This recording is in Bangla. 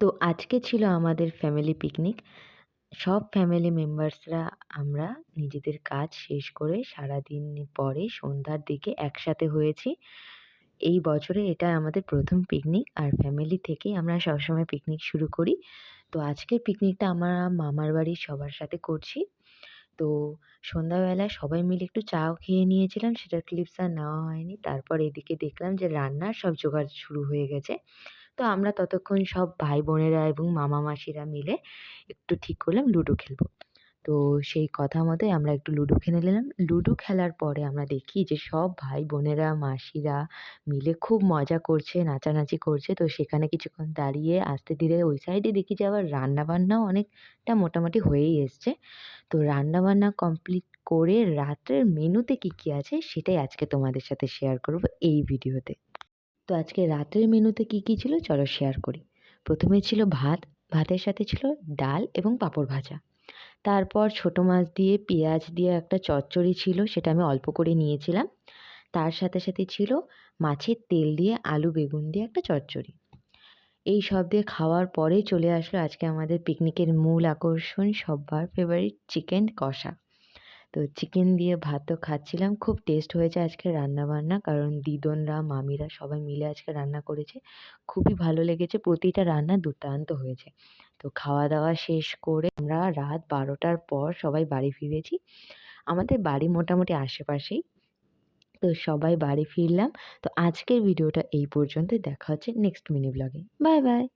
তো আজকে ছিল আমাদের ফ্যামিলি পিকনিক। সব ফ্যামিলি মেম্বার্সরা আমরা নিজেদের কাজ শেষ করে সারাদিন পরে সন্ধ্যার দিকে একসাথে হয়েছি। এই বছরে এটা আমাদের প্রথম পিকনিক, আর ফ্যামিলি থেকেই আমরা সবসময় পিকনিক শুরু করি। তো আজকের পিকনিকটা আমরা মামার বাড়ির সবার সাথে করছি। তো সন্ধ্যাবেলায় সবাই মিলে একটু চাও খেয়ে নিয়েছিলাম, সেটার ক্লিপস আর নেওয়া হয়নি। তারপর এদিকে দেখলাম যে রান্নার সব জোগাড় শুরু হয়ে গেছে। তো আমরা ততক্ষণ সব ভাই বোনেরা এবং মামা মাসিরা মিলে একটু ঠিক করলাম লুডো খেলবো। তো সেই কথা মতোই আমরা একটু লুডো খেলে নিলাম। লুডো খেলার পরে আমরা দেখি যে সব ভাই বোনেরা মাসিরা মিলে খুব মজা করছে, নাচানাচি করছে। তো সেখানে কিছুক্ষণ দাঁড়িয়ে আস্তে ধীরে ওই সাইডে দেখি যে আবার রান্না বান্নাও অনেকটা মোটামুটি হয়েই এসছে। তো রান্না বান্না কমপ্লিট করে রাত্রের মেনুতে কি কি আছে সেটাই আজকে তোমাদের সাথে শেয়ার করব এই ভিডিওতে। তো আজকে রাতের মেনুতে কি কি ছিল চলো শেয়ার করি। প্রথমে ছিল ভাত, ভাতের সাথে ছিল ডাল এবং পাঁপড় ভাজা। তারপর ছোট মাছ দিয়ে পেঁয়াজ দিয়ে একটা চচ্চড়ি ছিল, সেটা আমি অল্প করে নিয়েছিলাম। তার সাথে সাথে ছিল মাছের তেল দিয়ে আলু বেগুন দিয়ে একটা চচ্চড়ি। এই সব দিয়ে খাওয়ার পরেই চলে আসলো আজকে আমাদের পিকনিকের মূল আকর্ষণ, সবার ফেভারিট চিকেন কষা। তো চিকেন দিয়ে ভাত তো খাচ্ছিলাম, খুব টেস্ট হয়েছে আজকে রান্নাবান্না, কারণ দিদনরা মামিরা সবাই মিলে আজকে রান্না করেছে। খুবই ভালো লেগেছে, প্রতিটা রান্না দুর্দান্ত হয়েছে। তো খাওয়া দাওয়া শেষ করে আমরা রাত 12টার পর সবাই বাড়ি ফিরেছি। আমাদের বাড়ি মোটামুটি আশেপাশেই। তো সবাই বাড়ি ফিরলাম। তো আজকের ভিডিওটা এই পর্যন্তই, দেখা হচ্ছে নেক্সট মিনি ব্লগে। Bye bye.